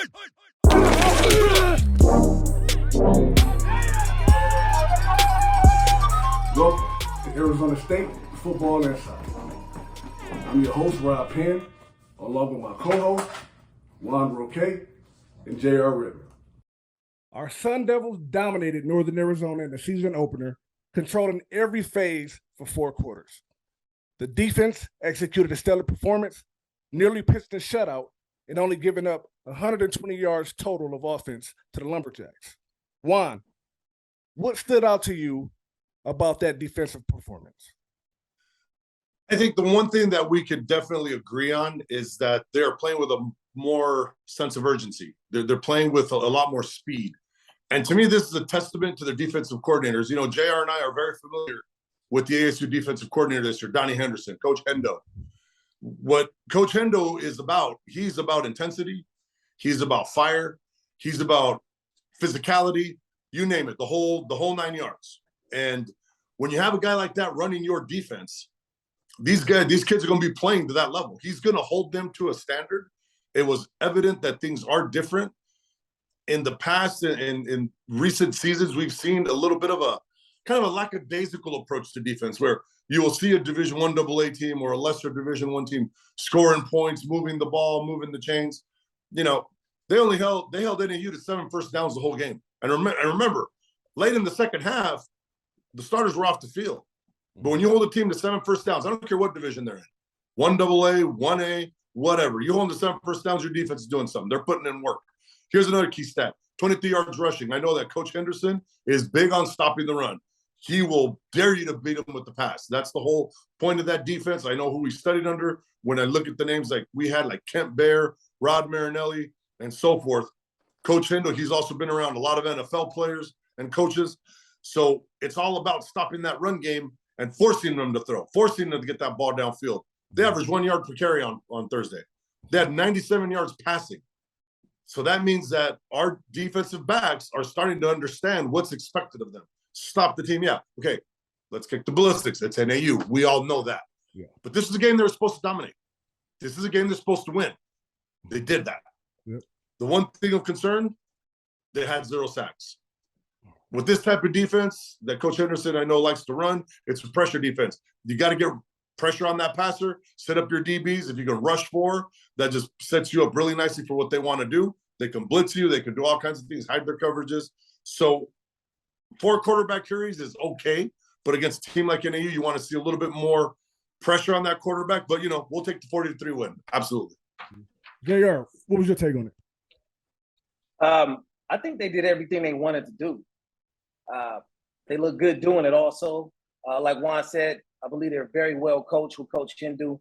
Welcome to Arizona State Football Insight. I'm your host, Rob Penn, along with my co-host, Juan Roche and J.R. Redmond. Our Sun Devils dominated Northern Arizona in the season opener, controlling every phase for 4 quarters. The defense executed a stellar performance, nearly pitched a shutout, and only giving up 120 yards total of offense to the Lumberjacks. Juan, what stood out to you about that defensive performance? I think the one thing that we could definitely agree on is that they're playing with a more sense of urgency. They're playing with a lot more speed. And to me, this is a testament to their defensive coordinators. You know, JR and I are very familiar with the ASU defensive coordinator this year, Donnie Henderson, Coach Hendo. What Coach Hendo is about, he's about intensity. He's about fire. He's about physicality. You name it, the whole 9 yards. And when you have a guy like that running your defense, these kids are going to be playing to that level. He's going to hold them to a standard. It was evident that things are different. In the past, in recent seasons, we've seen a little bit of a kind of a lackadaisical approach to defense where you will see a Division I AA team or a lesser Division I team scoring points, moving the ball, moving the chains. You know, they held NAU to 7 first downs the whole game. And remember, late in the second half, the starters were off the field. But when you hold a team to 7 first downs, I don't care what division they're in, 1 AA, 1A, whatever. You hold them to 7 first downs, your defense is doing something. They're putting in work. Here's another key stat, 23 yards rushing. I know that Coach Henderson is big on stopping the run. He will dare you to beat him with the pass. That's the whole point of that defense. I know who we studied under. When I look at the names like we had, like Kent Bear, Rod Marinelli, and so forth, Coach Hendo, he's also been around a lot of NFL players and coaches. So it's all about stopping that run game and forcing them to throw, forcing them to get that ball downfield. They averaged 1 yard per carry on Thursday. They had 97 yards passing. So that means that our defensive backs are starting to understand what's expected of them. Stop the team. Yeah. Okay. Let's kick the ballistics. It's NAU. We all know that. Yeah. But this is a game they were supposed to dominate. This is a game they're supposed to win. They did that. Yep. The one thing of concern, they had 0 sacks. With this type of defense that Coach Henderson, I know, likes to run, it's a pressure defense. You got to get pressure on that passer, set up your DBs. If you can rush 4, that just sets you up really nicely for what they want to do. They can blitz you. They can do all kinds of things, hide their coverages. So 4 quarterback carries is okay, but against a team like NAU, you want to see a little bit more pressure on that quarterback. But, you know, we'll take the 40-3 win. Absolutely. JR, what was your take on it? I think they did everything they wanted to do. They look good doing it also. Like Juan said, I believe they're very well coached with Coach Chindu.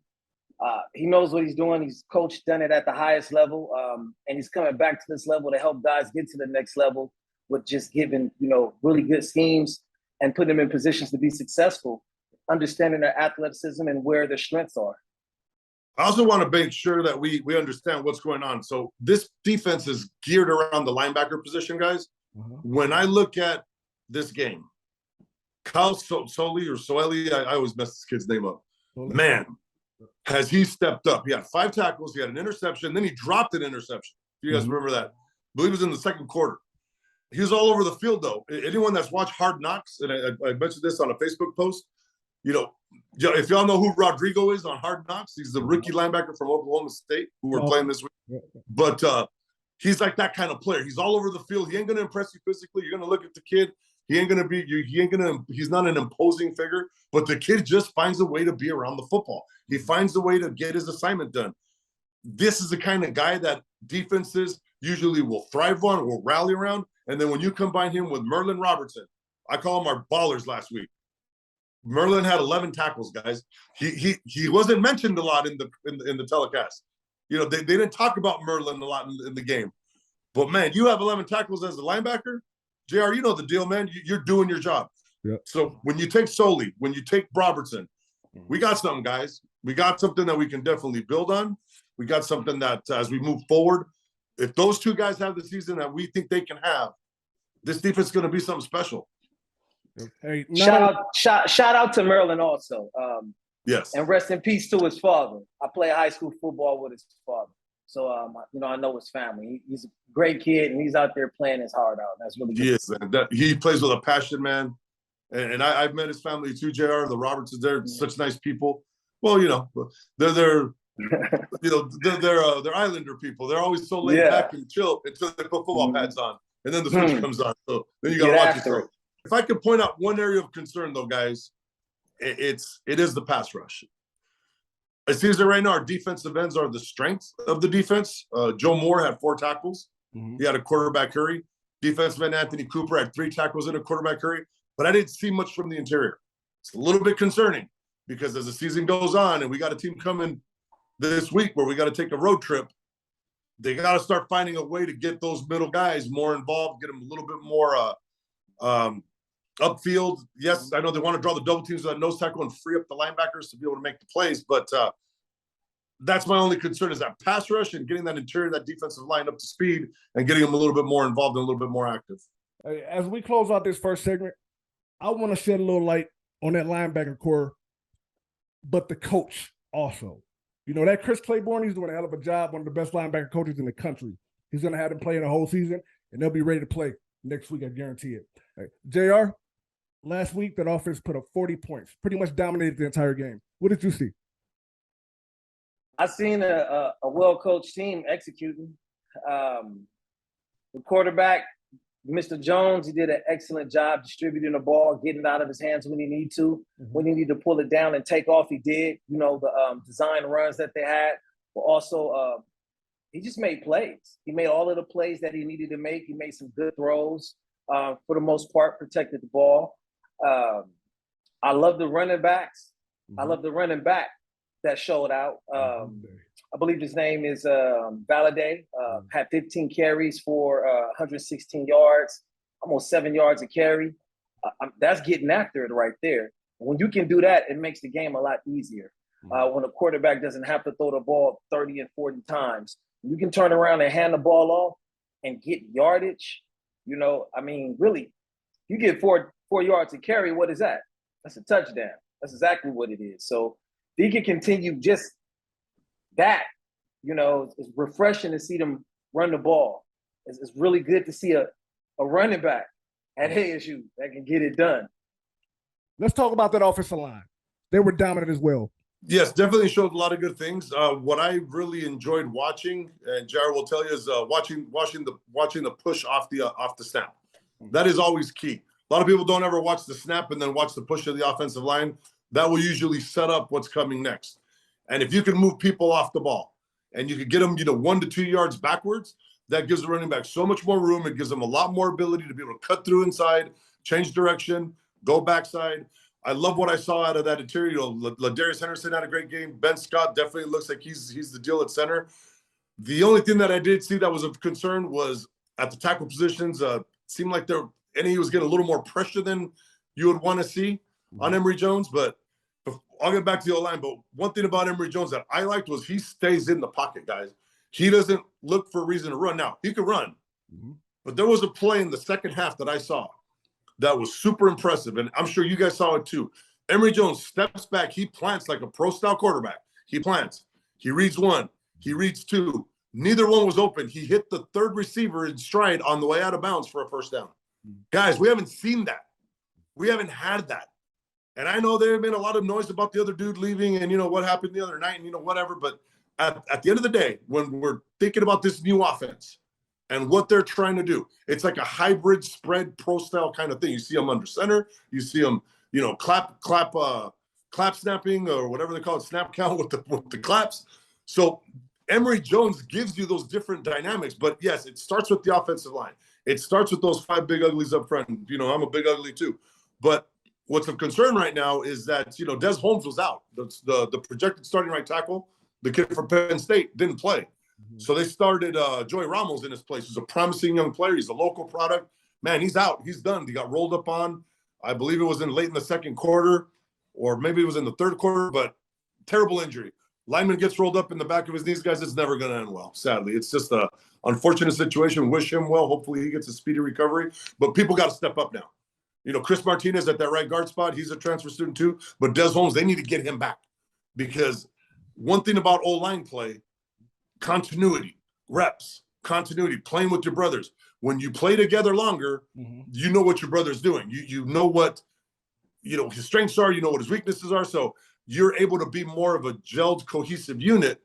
He knows what he's doing. He's done it at the highest level. And he's coming back to this level to help guys get to the next level with just giving, you know, really good schemes and putting them in positions to be successful, understanding their athleticism and where their strengths are. I also want to make sure that we understand what's going on. So this defense is geared around the linebacker position, guys. When I look at this game, Kyle Soeli, I always mess this kid's name up. Man, has he stepped up. He had 5 tackles. He had an interception. Then he dropped an interception. If you guys remember that. I believe it was in the second quarter. He was all over the field, though. Anyone that's watched Hard Knocks, and I mentioned this on a Facebook post, you know, if y'all know who Rodrigo is on Hard Knocks, he's the rookie linebacker from Oklahoma State who we're playing this week. But he's like that kind of player. He's all over the field. He ain't going to impress you physically. You're going to look at the kid. He's not an imposing figure, but the kid just finds a way to be around the football. He finds a way to get his assignment done. This is the kind of guy that defenses usually will thrive on, will rally around. And then when you combine him with Merlin Robertson, I call him our ballers last week. Merlin had 11 tackles, guys. He wasn't mentioned a lot in the telecast. You know, they didn't talk about Merlin a lot in the game. But man, you have 11 tackles as a linebacker. JR, you know the deal, man. You're doing your job. Yep. So when you take Soeli, when you take Robertson, we got something, guys. We got something that we can definitely build on. We got something that as we move forward, if those 2 guys have the season that we think they can have, this defense is going to be something special. Hey, shout out to Merlin also. Yes. And rest in peace to his father. I play high school football with his father. So, I know his family. He's a great kid, and he's out there playing his heart out. That's really good. He is, man. He plays with a passion, man. And I've met his family too, JR. The Roberts, they're such nice people. Well, they're Islander people. They're always so laid back and chill until they put football pads on, and then the switch comes on. So then you got to watch it throw. If I could point out one area of concern, though, guys, it is the pass rush. It seems that right now our defensive ends are the strength of the defense. Joe Moore had 4 tackles. He had a quarterback hurry. Defensive end Anthony Cooper had 3 tackles in a quarterback hurry. But I didn't see much from the interior. It's a little bit concerning because as the season goes on and we got a team coming this week where we got to take a road trip, they got to start finding a way to get those middle guys more involved, get them a little bit more upfield. Yes, I know they want to draw the double teams with that nose tackle and free up the linebackers to be able to make the plays, but that's my only concern is that pass rush and getting that interior, that defensive line up to speed and getting them a little bit more involved and a little bit more active. As we close out this first segment, I want to shed a little light on that linebacker core, but the coach also. That Chris Claiborne, he's doing a hell of a job, one of the best linebacker coaches in the country. He's going to have them play in the whole season, and they'll be ready to play next week, I guarantee it. Right. JR, last week that offense put up 40 points, pretty much dominated the entire game. What did you see? I seen a well-coached team executing. The quarterback, Mr. Jones, he did an excellent job distributing the ball, getting it out of his hands when he need to. When he need to pull it down and take off, he did. The design runs that they had, but also he just made plays. He made all of the plays that he needed to make. He made some good throws. For the most part, protected the ball. I love the running backs. I love the running back that showed out. I believe his name is Valaday, had 15 carries for 116 yards, almost 7 yards a carry. That's getting after it right there. When you can do that, it makes the game a lot easier. When a quarterback doesn't have to throw the ball 30 and 40 times, you can turn around and hand the ball off and get yardage. Really, you get four yards a carry, what is that? That's a touchdown. That's exactly what it is. So if he can continue just that, it's refreshing to see them run the ball. It's really good to see a running back at ASU that can get it done. Let's talk about that offensive line. They were dominant as well. Yes, definitely showed a lot of good things. What I really enjoyed watching, and Jared will tell you, is watching the push off the snap. That is always key. A lot of people don't ever watch the snap and then watch the push of the offensive line. That will usually set up what's coming next. And if you can move people off the ball and you can get them, 1 to 2 yards backwards, that gives the running back so much more room. It gives them a lot more ability to be able to cut through inside, change direction, go backside. I love what I saw out of that interior. Ladarius Henderson had a great game. Ben Scott definitely looks like he's the deal at center. The only thing that I did see that was of concern was at the tackle positions. Seemed like he was getting a little more pressure than you would want to see on Emory Jones. But I'll get back to the O-line. But one thing about Emory Jones that I liked was he stays in the pocket, guys. He doesn't look for a reason to run. Now, he could run. But there was a play in the second half that I saw that was super impressive, and I'm sure you guys saw it too. Emory Jones steps back. He plants like a pro-style quarterback. He plants. He reads 1. He reads 2. Neither one was open. He hit the third receiver in stride on the way out of bounds for a first down. Guys, we haven't seen that. We haven't had that. And I know there have been a lot of noise about the other dude leaving and, what happened the other night and, whatever. But at the end of the day, when we're thinking about this new offense, and what they're trying to do, it's like a hybrid spread pro style kind of thing. You see them under center, you see them, clap snapping or whatever they call it, snap count with the claps. So Emory Jones gives you those different dynamics. But yes, it starts with the offensive line. It starts with those 5 big uglies up front. I'm a big ugly too. But what's of concern right now is that Des Holmes was out. The projected starting right tackle, the kid from Penn State, didn't play. So they started Joey Ramos in his place. He's a promising young player. He's a local product. Man, he's out. He's done. He got rolled up on. I believe it was late in the second quarter, or maybe it was in the third quarter, but terrible injury. Lineman gets rolled up in the back of his knees, guys. It's never going to end well, sadly. It's just an unfortunate situation. Wish him well. Hopefully he gets a speedy recovery. But people got to step up now. Chris Martinez at that right guard spot, he's a transfer student too. But Des Holmes, they need to get him back. Because one thing about O-line play, continuity, reps, continuity, playing with your brothers. When you play together longer, you know what your brother's doing. You know what, his strengths are, you know what his weaknesses are. So you're able to be more of a gelled, cohesive unit.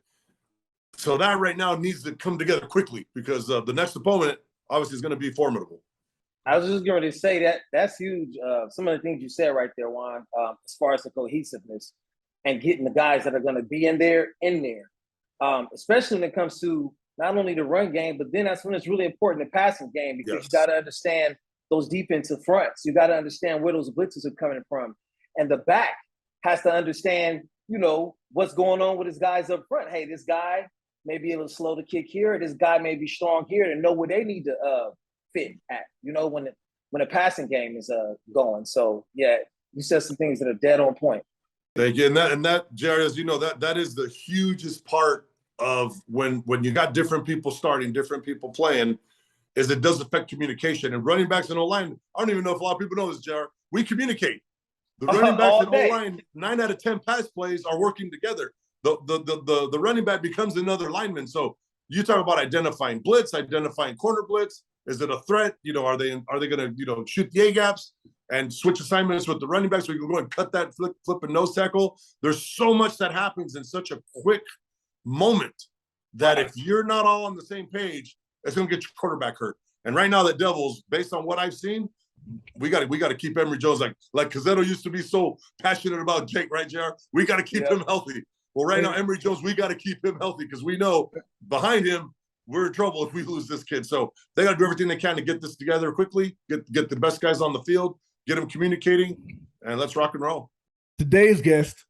So that right now needs to come together quickly because the next opponent obviously is going to be formidable. I was just going to say that's huge. Some of the things you said right there, Juan, as far as the cohesiveness and getting the guys that are going to be in there, especially when it comes to not only the run game, but then that's when it's really important, the passing game, because you got to understand those defensive fronts. You got to understand where those blitzes are coming from. And the back has to understand, what's going on with his guys up front. Hey, this guy may be a little slow to kick here. This guy may be strong here, and know where they need to fit at, when the passing game is going. So, yeah, you said some things that are dead on point. Thank you. And that, Jerry, as you know, that is the hugest part of when you got different people starting, different people playing, is it does affect communication. And running backs and O-line, I don't even know if a lot of people know this, Jared, we communicate. The running backs and O-line, 9 out of 10 pass plays are working together. The running back becomes another lineman. So you talk about identifying blitz, identifying corner blitz. Is it a threat? Are they going to shoot the A gaps and switch assignments with the running backs so we can go and cut that flip and nose tackle? There's so much that happens in such a quick moment that if you're not all on the same page, it's going to get your quarterback hurt. And right now, the Devils, based on what I've seen, we got to keep Emory Jones like Cazzetto used to be so passionate about Jake, right, JR? We got to keep him healthy. Well, right now, Emory Jones, we got to keep him healthy because we know behind him, we're in trouble if we lose this kid. So they got to do everything they can to get this together quickly, get the best guys on the field, get them communicating, and let's rock and roll. Today's guest,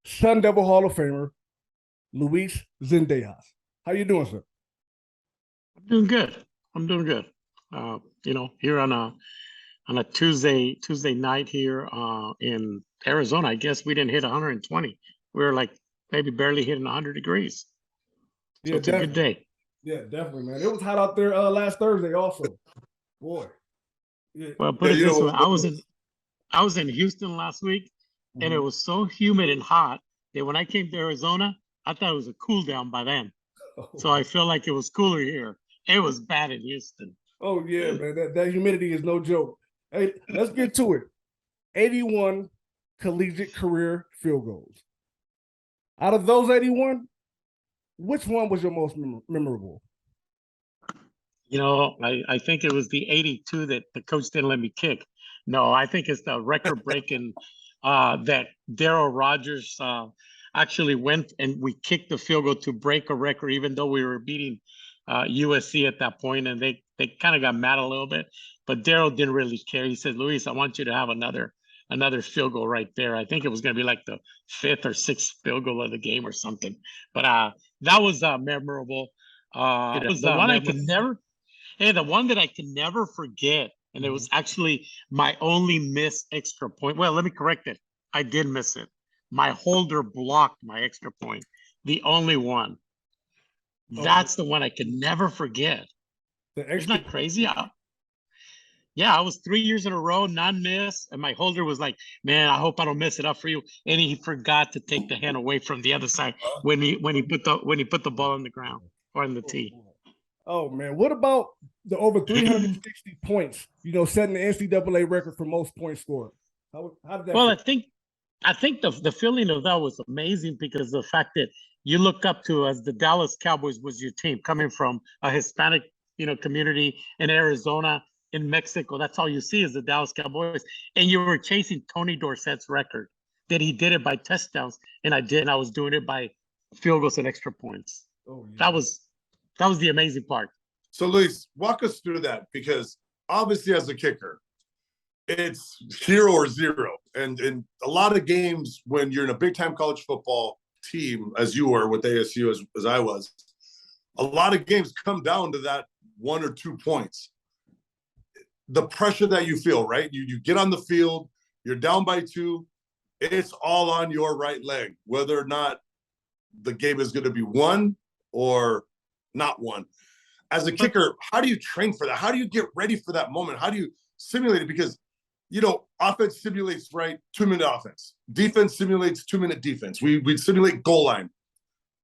Sun Devil Hall of Famer, Luis Zendejas. How you doing, sir? I'm doing good. Here on a Tuesday night here in Arizona, I guess we didn't hit 120. We were like maybe barely hitting 100 degrees. So it's a good day. Yeah, definitely, man. It was hot out there last Thursday also. Boy. Yeah. Well, put it this way, I was in Houston last week, and it was so humid and hot that when I came to Arizona, I thought it was a cool down by then. So I feel like it was cooler here. It was bad in Houston. Oh, yeah, man. That humidity is no joke. Hey, let's get to it. 81 collegiate career field goals. Out of those 81, which one was your most memorable? I think it was the 82 that the coach didn't let me kick. No, I think it's the record-breaking that Darryl Rogers actually went and we kicked the field goal to break a record, even though we were beating USC at that point, and they kind of got mad a little bit. But Darryl didn't really care. He said, "Luis, I want you to have another field goal right there." I think it was going to be like the 5th or 6th field goal of the game or something. But that was memorable. It was the one I could never. Hey, the one that I can never forget, and it was actually my only missed extra point. Well, let me correct it. I did miss it. My holder blocked my extra point. The only one. That's the one I could never forget. Isn't that crazy? I was 3 years in a row, non-miss, and my holder was like, "Man, I hope I don't mess it up for you." And he forgot to take the hand away from the other side when he put the ball on the ground or on the tee. Oh man, what about the over 360 points? Setting the NCAA record for most points scored. How did that? Well, I think the feeling of that was amazing because the fact that you look up to as the Dallas Cowboys was your team coming from a Hispanic, community in Arizona, in Mexico. That's all you see is the Dallas Cowboys. And you were chasing Tony Dorsett's record that he did it by touchdowns. And I was doing it by field goals and extra points. Oh, yeah. That was the amazing part. So Luis, walk us through that because obviously as a kicker, it's 0 or 0. And in a lot of games when you're in a big time college football team, as you were with ASU, as I was, a lot of games come down to that 1 or 2 points. The pressure that you feel, right? You get on the field, you're down by 2, it's all on your right leg, whether or not the game is going to be won or not won. As a kicker, how do you train for that? How do you get ready for that moment? How do you simulate it? Because, offense simulates, right, 2-minute offense. Defense simulates 2-minute defense. We simulate goal line.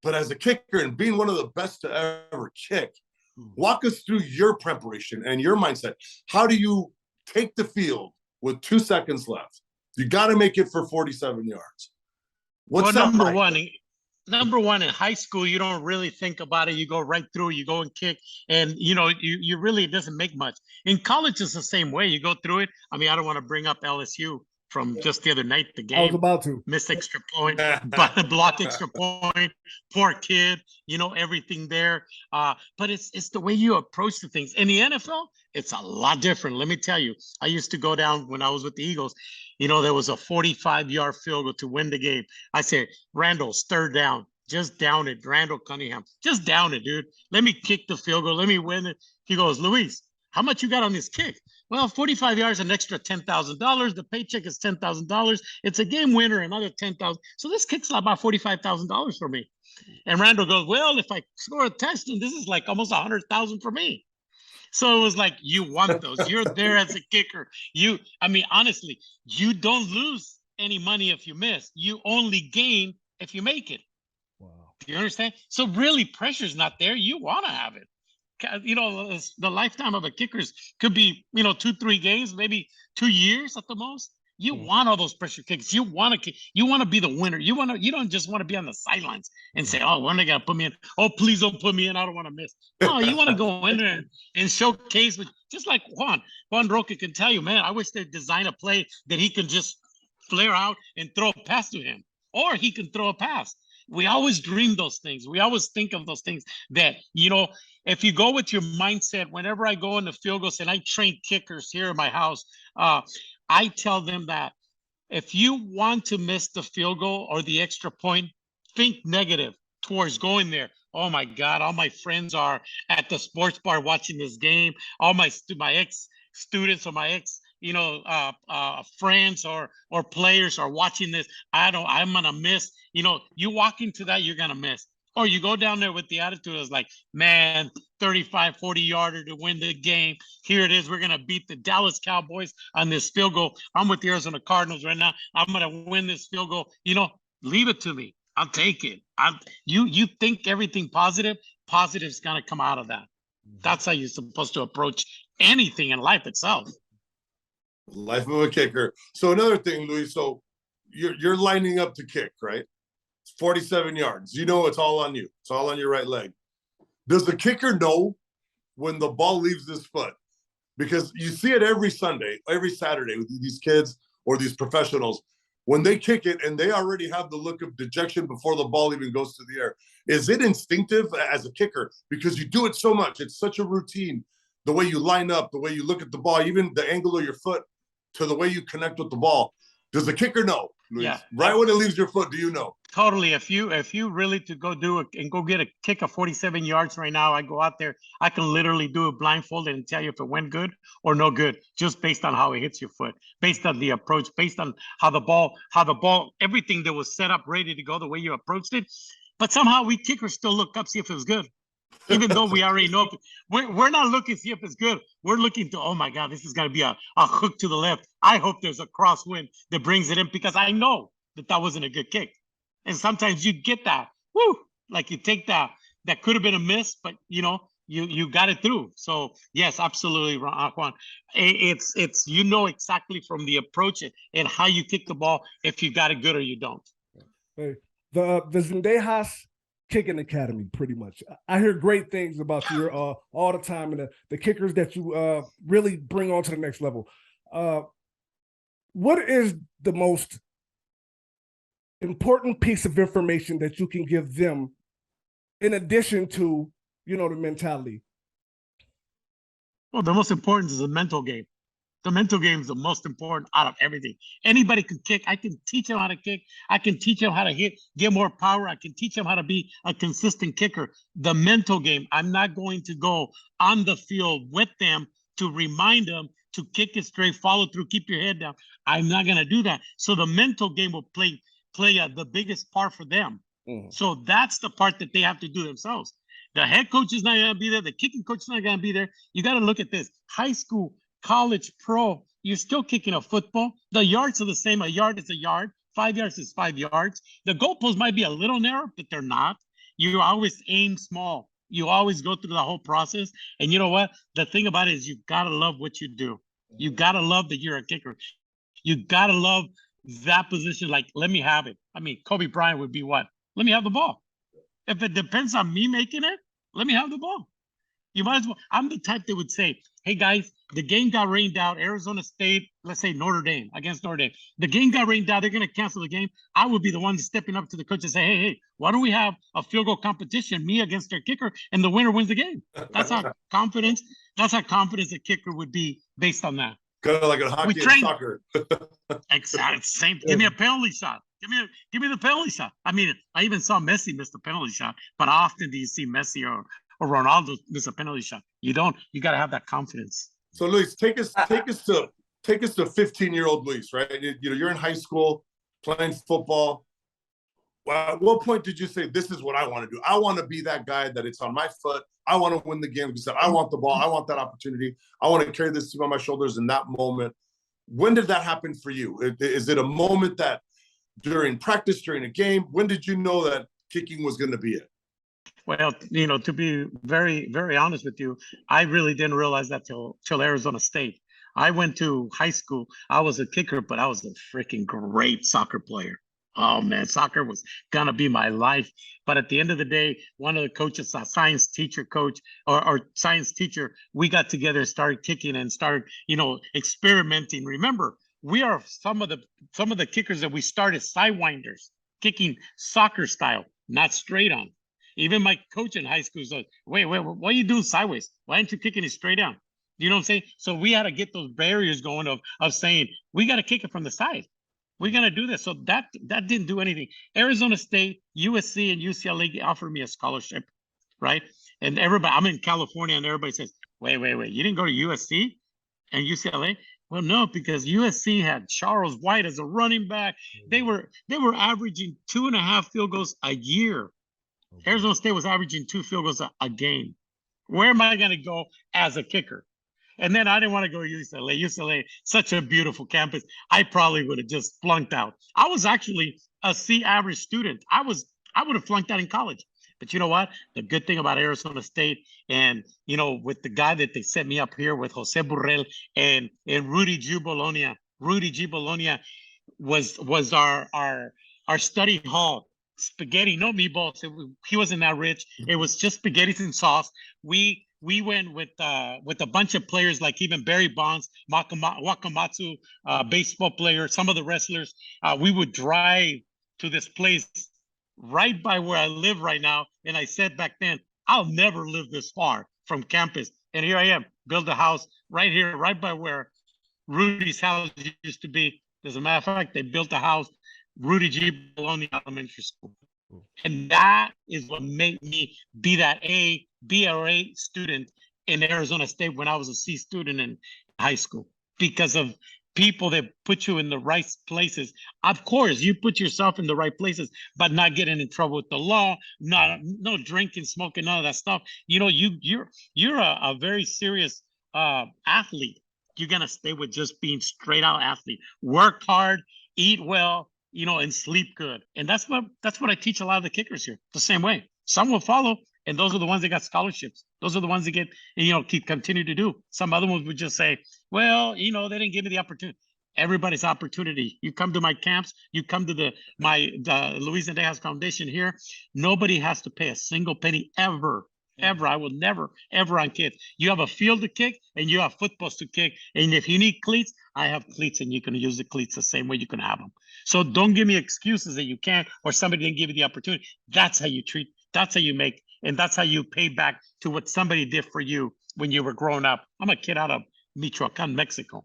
But as a kicker and being one of the best to ever kick, walk us through your preparation and your mindset. How do you take the field with 2 seconds left? You got to make it for 47 yards. What's well, that number like? number one, in high school, you don't really think about it. You go right through, you go and kick, and you really, it doesn't make much. In college, it's the same way. You go through it. I mean, I don't want to bring up LSU from just the other night, the game. I was about to. Missed extra point, but blocked extra point. Poor kid, everything there. But it's the way you approach the things. In the NFL, it's a lot different. Let me tell you, I used to go down when I was with the Eagles. There was a 45-yard field goal to win the game. I said, Randall's third down. Just down it, Randall Cunningham. Just down it, dude. Let me kick the field goal. Let me win it. He goes, Luis, how much you got on this kick? Well, 45 yards, an extra $10,000. The paycheck is $10,000. It's a game winner, another $10,000. So this kick's about $45,000 for me. And Randall goes, well, if I score a touchdown, this is like almost $100,000 for me. So it was like, you want those. You're there as a kicker. Honestly, you don't lose any money if you miss. You only gain if you make it. Wow. Do you understand? So really, pressure's not there. You want to have it. The lifetime of a kickers could be, 2-3 games, maybe 2 years at the most. You want all those pressure kicks. You want to kick. You want to be the winner. You don't just want to be on the sidelines and say, "Oh, when are they gonna put me in? Oh, please don't put me in. I don't want to miss." No, you want to go in there and showcase. But just like Juan Roche can tell you, man, I wish they'd design a play that he can just flare out and throw a pass to him, or he can throw a pass. We always dream those things. We always think of those things that, if you go with your mindset, whenever I go into field goals and I train kickers here in my house, I tell them that if you want to miss the field goal or the extra point, think negative towards going there. Oh my God, all my friends are at the sports bar watching this game. All my ex-students or my ex friends or players are watching this. I'm gonna miss. You walk into that, you're gonna miss. Or you go down there with the attitude is like, man, 35, 40-yarder to win the game. Here it is. We're gonna beat the Dallas Cowboys on this field goal. I'm with the Arizona Cardinals right now. I'm gonna win this field goal. Leave it to me. I'll take it. You think everything positive, positive's gonna come out of that. That's how you're supposed to approach anything in life itself. Life of a kicker. So another thing, Luis, so you're lining up to kick, right? It's 47 yards. It's all on you. It's all on your right leg. Does the kicker know when the ball leaves his foot? Because you see it every Sunday, every Saturday with these kids or these professionals. When they kick it and they already have the look of dejection before the ball even goes to the air. Is it instinctive as a kicker? Because you do it so much. It's such a routine. The way you line up, the way you look at the ball, even the angle of your foot to the way you connect with the ball. Does the kicker know? Luis? Yeah. Right when it leaves your foot, do you know? Totally. If you really to go do it and go get a kick of 47 yards right now, I go out there, I can literally do it blindfolded and tell you if it went good or no good, just based on how it hits your foot, based on the approach, based on how the ball, everything that was set up, ready to go, the way you approached it. But somehow we kickers still look up, see if it was good. Even though we already know, we're not looking to see if it's good. We're looking to, oh my God, this is going to be a hook to the left. I hope there's a crosswind that brings it in because I know that wasn't a good kick. And sometimes you get that, like you take that could have been a miss, but you got it through. So yes, absolutely, Juan. It's exactly from the approach and how you kick the ball if you got it good or you don't. Hey, the Zendejas Kicking Academy, pretty much. I hear great things about you all the time, and the kickers that you really bring on to the next level. What is the most important piece of information that you can give them in addition to, the mentality? Well, the most important is the mental game. The mental game is the most important out of everything. Anybody can kick. I can teach them how to kick. I can teach them how to hit, get more power. I can teach them how to be a consistent kicker. The mental game, I'm not going to go on the field with them to remind them to kick it straight, follow through, keep your head down. I'm not going to do that. So the mental game will play the biggest part for them. So that's the part that they have to do themselves. The head coach is not going to be there. The kicking coach is not going to be there. You got to look at this. High school, college, pro, you're still kicking a football. The yards are the same. A yard is a yard. 5 yards is 5 yards. The goalposts might be a little narrow, but they're not. You always aim small. You always go through the whole process. And you know what? The thing about it is you gotta love what you do. You gotta love that you're a kicker. You gotta love that position. Like, let me have it. I mean, Kobe Bryant would be what? Let me have the ball. If it depends on me making it, let me have the ball. You might as well. I'm the type that would say, hey guys, the game got rained out. Arizona State, let's say Notre Dame, against Notre Dame. The game got rained out. They're going to cancel the game. I would be the one stepping up to the coach and say, hey, why don't we have a field goal competition, me against their kicker, and the winner wins the game? That's how confidence a kicker would be based on that. Kind of like a hockey and soccer. Exactly. Same. Give me a penalty shot. Give me the penalty shot. I mean, I even saw Messi miss the penalty shot, but often do you see Messi or Ronaldo miss a penalty shot? You don't. You got to have that confidence. So, Luis, take us to 15-year-old Luis, right? You know, you're in high school playing football. Well, at what point did you say, this is what I want to do? I want to be that guy that it's on my foot. I want to win the game because I want the ball. I want that opportunity. I want to carry this team on my shoulders in that moment. When did that happen for you? Is it a moment that during practice, during a game? When did you know that kicking was going to be it? Well, you know, to be very, very honest with you, I really didn't realize that till Arizona State. I went to high school. I was a kicker, but I was a freaking great soccer player. Oh man, soccer was gonna be my life. But at the end of the day, one of the coaches, a science teacher coach or science teacher, we got together and started kicking and started, you know, experimenting. Remember, we are some of the kickers that we started sidewinders, kicking soccer style, not straight on. Even my coach in high school said, wait, what are you doing sideways? Why aren't you kicking it straight down? You know what I'm saying? So we had to get those barriers going of saying, we got to kick it from the side. We're going to do this. So that didn't do anything. Arizona State, USC, and UCLA offered me a scholarship, right? And everybody, I'm in California, and everybody says, wait, you didn't go to USC and UCLA? Well, no, because USC had Charles White as a running back. They were averaging 2.5 field goals a year. Arizona State was averaging 2 field goals a game. Where am I going to go as a kicker? And then I didn't want to go to UCLA. UCLA, such a beautiful campus. I probably would have just flunked out. I was actually a C average student. I would have flunked out in college. But you know what? The good thing about Arizona State and, you know, with the guy that they set me up here with, Jose Burrell and Rudy G. Bologna. Rudy G. Bologna was our study hall. Spaghetti, no meatballs. He wasn't that rich. It was just spaghettis and sauce. We went with a bunch of players like even Barry Bonds, Wakamatsu, baseball player, some of the wrestlers. We would drive to this place right by where I live right now. And I said back then, I'll never live this far from campus. And here I am, build a house right here, right by where Rudy's house used to be. As a matter of fact, they built a house, Rudy G. Bologna Elementary School. And that is what made me be that B or A student in Arizona State when I was a C student in high school, because of people that put you in the right places. Of course, you put yourself in the right places, but not getting in trouble with the law, no drinking, smoking, none of that stuff. You know, you're a very serious athlete. You're gonna stay with just being straight out athlete. Work hard, eat well, you know, and sleep good. And that's what I teach a lot of the kickers here. The same way. Some will follow, and those are the ones that got scholarships. Those are the ones that get, you know, continue to do. Some other ones would just say, well, you know, they didn't give me the opportunity. Everybody's opportunity. You come to my camps, you come to the Luis Zendejas Foundation here. Nobody has to pay a single penny ever. I will never, ever on kids. You have a field to kick and you have footballs to kick. And if you need cleats, I have cleats and you can use the cleats the same way you can have them. So don't give me excuses that you can't or somebody didn't give you the opportunity. That's how you treat, that's how you make, and that's how you pay back to what somebody did for you when you were growing up. I'm a kid out of Michoacan, Mexico.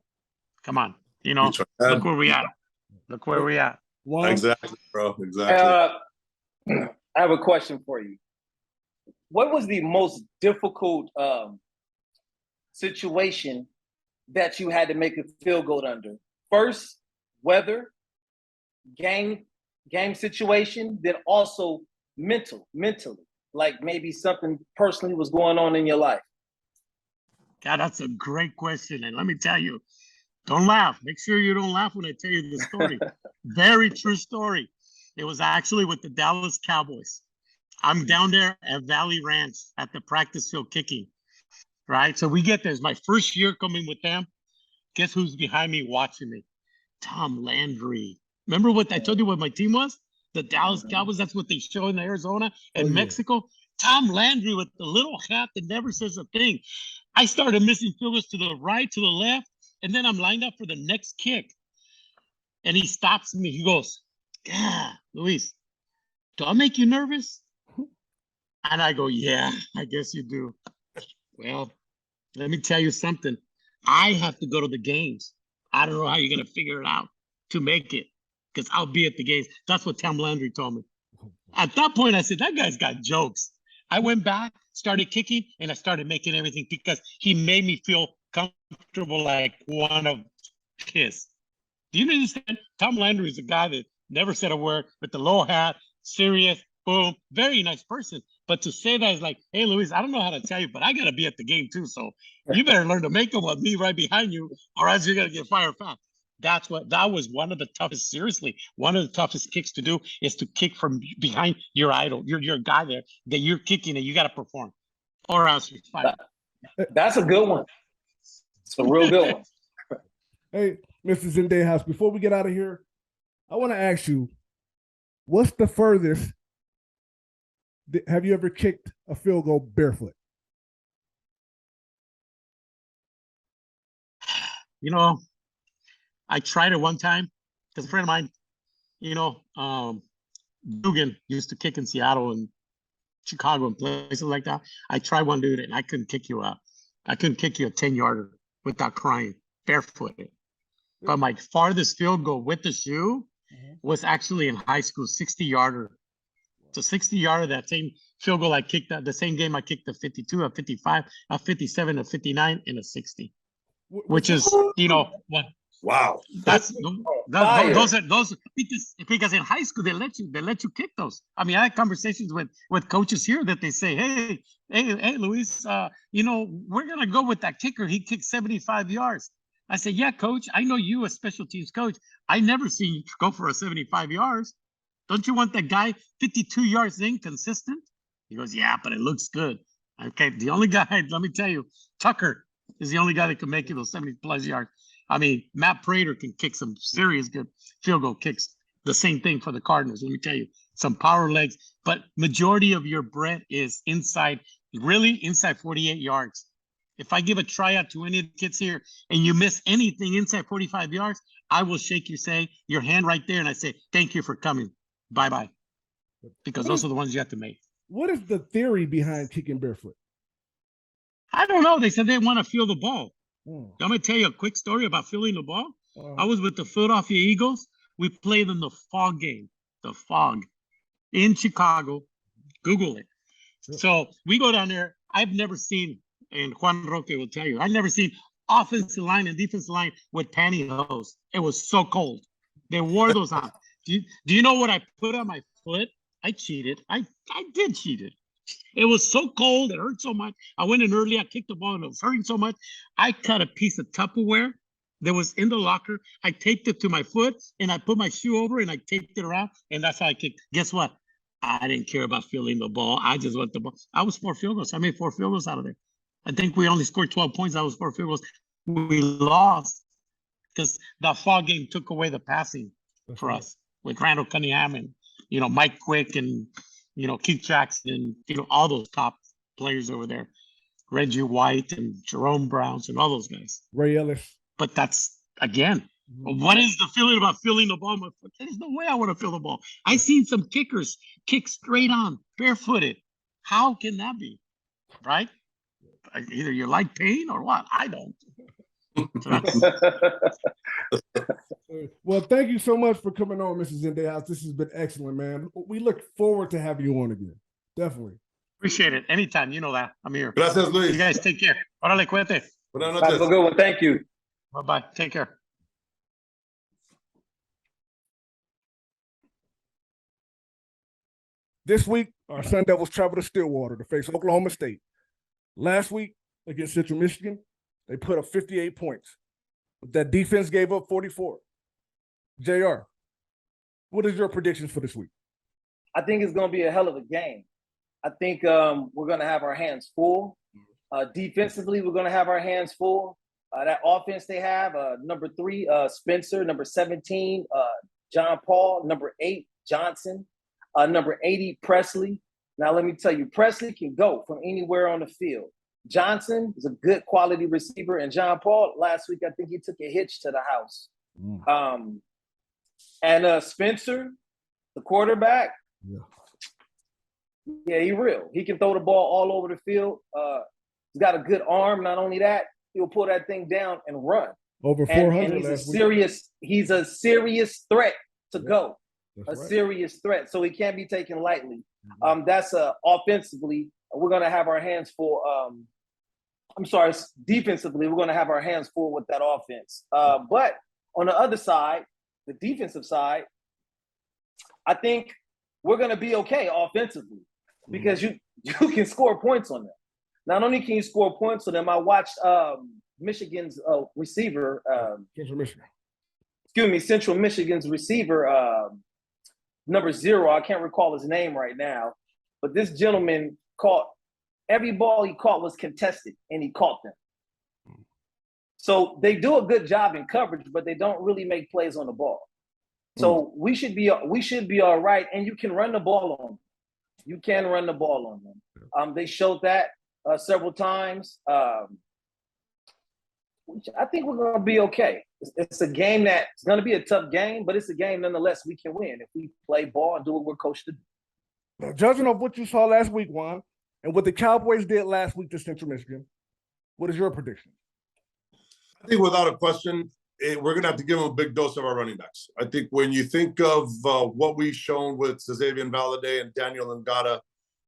Come on, you know, look where we at. Look where we at. Exactly, bro. Exactly. I have a question for you. What was the most difficult situation that you had to make a field goal under? First, weather, game situation, then also mentally, like maybe something personally was going on in your life. God, that's a great question. And let me tell you, don't laugh. Make sure you don't laugh when I tell you the story. Very true story. It was actually with the Dallas Cowboys. I'm down there at Valley Ranch at the practice field kicking, right? So we get there. It's my first year coming with them. Guess who's behind me watching me? Tom Landry. Remember what I told you what my team was? The Dallas Cowboys. That's what they show in Arizona and Mexico. Tom Landry with the little hat that never says a thing. I started missing field goals to the right, to the left, and then I'm lined up for the next kick. And he stops me. He goes, "Yeah, Luis, do I make you nervous?" And I go, "Yeah, I guess you do." Well, let me tell you something. I have to go to the games. I don't know how you're going to figure it out to make it because I'll be at the games. That's what Tom Landry told me. At that point, I said, that guy's got jokes. I went back, started kicking, and I started making everything because he made me feel comfortable like one of his. Do you understand? Tom Landry is a guy that never said a word with the low hat, serious, boom, very nice person. But to say that is like, hey, Luis, I don't know how to tell you, but I got to be at the game too. So you better learn to make them with me right behind you, or else you're going to get fired fast. That was one of the toughest, seriously, one of the toughest kicks to do is to kick from behind your idol, your guy there that you're kicking and you got to perform, or else you're fired. That's a good one. It's a real good one. Hey, Mr. Zendejas, before we get out of here, I want to ask you, what's the furthest have you ever kicked a field goal barefoot? You know, I tried it one time because a friend of mine, Dugan used to kick in Seattle and Chicago and places like that. I tried one dude and I couldn't kick you out. I couldn't kick you a 10-yarder without crying, barefooted. But my farthest field goal with the shoe was actually in high school, 60-yarder. So 60-yarder, that same field goal I kicked, the same game I kicked a 52, a 55, a 57, a 59, and a 60, which is, what? Wow. Those because in high school they let you kick those. I mean, I had conversations with coaches here that they say, hey, Luis, we're gonna go with that kicker. He kicked 75 yards. I said, yeah, coach. I know you, a special teams coach. I never seen you go for a 75 yards. Don't you want that guy 52 yards inconsistent? He goes, yeah, but it looks good. Okay, the only guy, let me tell you, Tucker is the only guy that can make you those 70-plus yards. I mean, Matt Prater can kick some serious good field goal kicks. The same thing for the Cardinals. Let me tell you, some power legs, but majority of your bread is inside 48 yards. If I give a tryout to any of the kids here and you miss anything inside 45 yards, I will shake your hand right there and I say, thank you for coming. Bye-bye. Because those are the ones you have to make. What is the theory behind kicking barefoot? I don't know. They said they want to feel the ball. I'm going to tell you a quick story about feeling the ball. I was with the Philadelphia Eagles. We played in the Fog game, in Chicago. Google it. So we go down there. I've never seen, and Juan Roche will tell you, I've never seen offensive line and defensive line with pantyhose. It was so cold. They wore those on. Do you know what I put on my foot? I cheated. I did cheat it. It was so cold. It hurt so much. I went in early. I kicked the ball and it was hurting so much. I cut a piece of Tupperware that was in the locker. I taped it to my foot and I put my shoe over and I taped it around. And that's how I kicked. Guess what? I didn't care about feeling the ball. I just want the ball. I was 4 field goals. I made 4 field goals out of there. I think we only scored 12 points. I was 4 field goals. We lost because the Fog game took away the passing for us with Randall Cunningham and, Mike Quick and, Keith Jackson and, all those top players over there, Reggie White and Jerome Browns and all those guys. Ray Ellis. But that's, again, what is the feeling about feeling the ball? There's no way I want to feel the ball. I seen some kickers kick straight on, barefooted. How can that be? Right? Either you like pain or what? I don't. Well, thank you so much for coming on, Mrs. Zendejas. This has been excellent, man. We look forward to having you on again. Definitely. Appreciate it. Anytime. You know that. I'm here. Gracias, Luis. You guys take care. Órale, cuídate. Buenas noches. Have a good one. Thank you. Bye-bye. Take care. This week, our Sun Devils travel to Stillwater to face Oklahoma State. Last week, against Central Michigan, they put up 58 points. That defense gave up 44. JR, what is your predictions for this week? I think it's going to be a hell of a game. I think we're going to have our hands full. Defensively, we're going to have our hands full. That offense they have, number 3, Spencer, number 17, John Paul, number 8, Johnson, number 80, Presley. Now, let me tell you, Presley can go from anywhere on the field. Johnson is a good quality receiver, and John Paul, last week, I think he took a hitch to the house. And Spencer, the quarterback, yeah, he real. He can throw the ball all over the field. He's got a good arm. Not only that, he'll pull that thing down and run. Over 400 and last week. He's a serious threat to go. That's right. Serious threat. So he can't be taken lightly. That's offensively, we're gonna have our hands full. Defensively, we're gonna have our hands full with that offense. But on the other side, the defensive side, I think we're gonna be okay offensively because you can score points on them. Not only can you score points on them, I watched Michigan's receiver. Central Michigan's receiver, number 0. I can't recall his name right now, but this gentleman caught every ball he caught was contested, and he caught them. So they do a good job in coverage, but they don't really make plays on the ball. So we should be all right, and you can run the ball on them. You can run the ball on them. They showed that several times. I think we're going to be okay. It's a game that's going to be a tough game, but it's a game nonetheless we can win if we play ball and do what we're coached to do. Now, judging off what you saw last week, Juan, and what the Cowboys did last week to Central Michigan, what is your prediction? I think without a question, we're going to have to give them a big dose of our running backs. I think when you think of what we've shown with Xavier Valade and Daniel Ngata,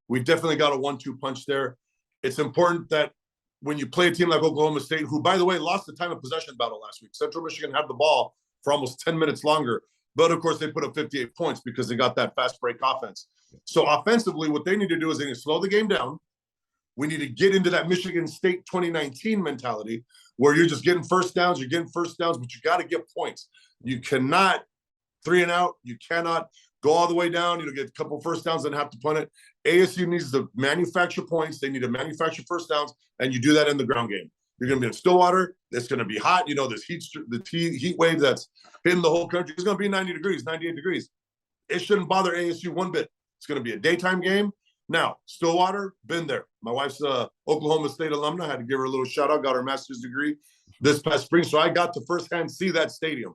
we definitely got a 1-2 punch there. It's important that when you play a team like Oklahoma State, who, by the way, lost the time of possession battle last week. Central Michigan had the ball for almost 10 minutes longer. But, of course, they put up 58 points because they got that fast break offense. So, offensively, what they need to do is they need to slow the game down. We need to get into that Michigan State 2019 mentality where you're just getting first downs, but you got to get points. You cannot 3 and out. You cannot go all the way down. Get a couple first downs and have to punt it. ASU needs to manufacture points. They need to manufacture first downs, and you do that in the ground game. You're going to be in Stillwater. It's going to be hot. This heat wave that's hitting the whole country. It's going to be 90 degrees, 98 degrees. It shouldn't bother ASU one bit. It's going to be a daytime game. Now, Stillwater, been there. My wife's Oklahoma State alumna. I had to give her a little shout out. Got her master's degree this past spring, so I got to firsthand see that stadium.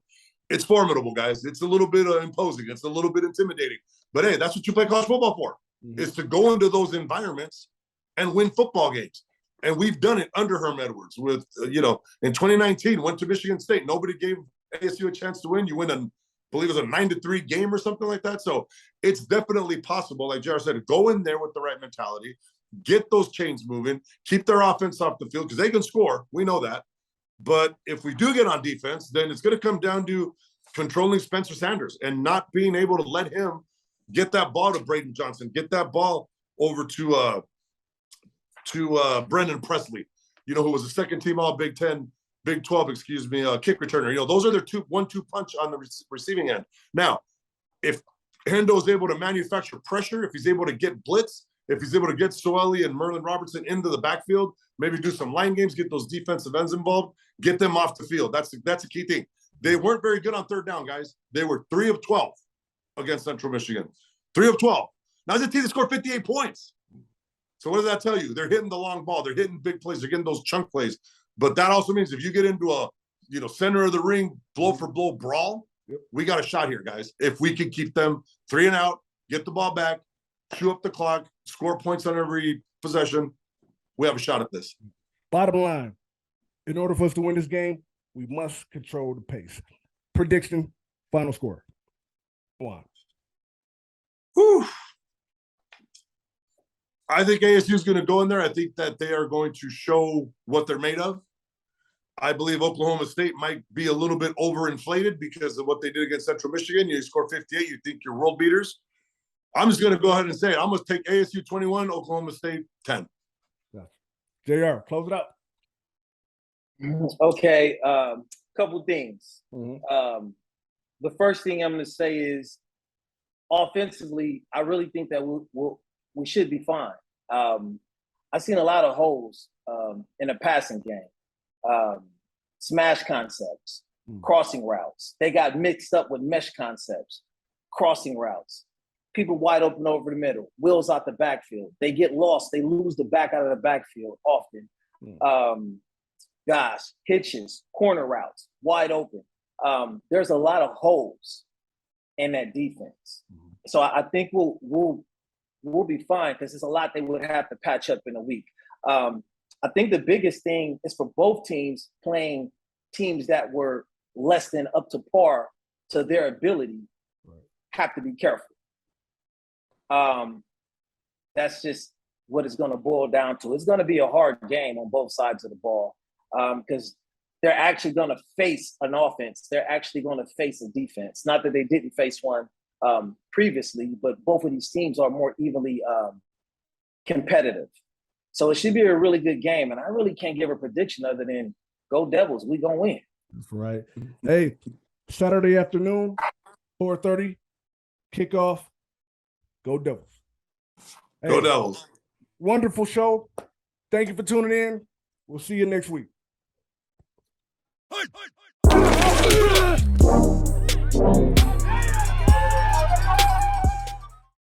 It's formidable, guys. It's a little bit imposing. It's a little bit intimidating. But, hey, that's what you play college football for, is to go into those environments and win football games. And we've done it under Herm Edwards with, in 2019, went to Michigan State. Nobody gave ASU a chance to win. You win I believe it was a 9-3 game or something like that. So it's definitely possible. Like Jared said, go in there with the right mentality, get those chains moving, keep their offense off the field because they can score. We know that. But if we do get on defense, then it's going to come down to controlling Spencer Sanders and not being able to let him get that ball to Braden Johnson, get that ball over to Brendan Presley, who was a second team all Big 12, kick returner. Those are their 1-2 punch on the receiving end. Now, if Hendo is able to manufacture pressure, if he's able to get blitz, if he's able to get Soeli and Merlin Robertson into the backfield, maybe do some line games, get those defensive ends involved, get them off the field. That's a key thing. They weren't very good on third down, guys. They were 3 of 12 against Central Michigan. 3 of 12. Now, it's a team that scored 58 points. So what does that tell you? They're hitting the long ball. They're hitting big plays. They're getting those chunk plays. But that also means if you get into a, center of the ring, blow for blow brawl, we got a shot here, guys. If we can keep them 3 and out, get the ball back, chew up the clock, score points on every possession, we have a shot at this. Bottom line, in order for us to win this game, we must control the pace. Prediction, final score. Go on. Whew. I think ASU is going to go in there. I think that they are going to show what they're made of. I believe Oklahoma State might be a little bit overinflated because of what they did against Central Michigan. You score 58, you think you're world beaters. I'm just going to go ahead and say it. I'm going to take ASU 21, Oklahoma State 10. JR, close it up. Okay, couple things. The first thing I'm going to say is offensively, I really think that we should be fine. I've seen a lot of holes in the passing game. Smash concepts, crossing routes. They got mixed up with mesh concepts, crossing routes. People wide open over the middle, wheels out the backfield. They get lost. They lose the back out of the backfield often. Hitches, corner routes, wide open. There's a lot of holes in that defense. So I think we'll be fine because there's a lot they would have to patch up in a week. I think the biggest thing is for both teams playing teams that were less than up to par to their ability, have to be careful. That's just what it's going to boil down to. It's going to be a hard game on both sides of the ball because they're actually going to face an offense. They're actually going to face a defense. Not that they didn't face one previously, but both of these teams are more evenly competitive. So it should be a really good game. And I really can't give a prediction other than go Devils. We going to win. That's right. Hey, Saturday afternoon, 4:30, kickoff. Go Devils. Hey, Go Devils. Wonderful show. Thank you for tuning in. We'll see you next week. Hey!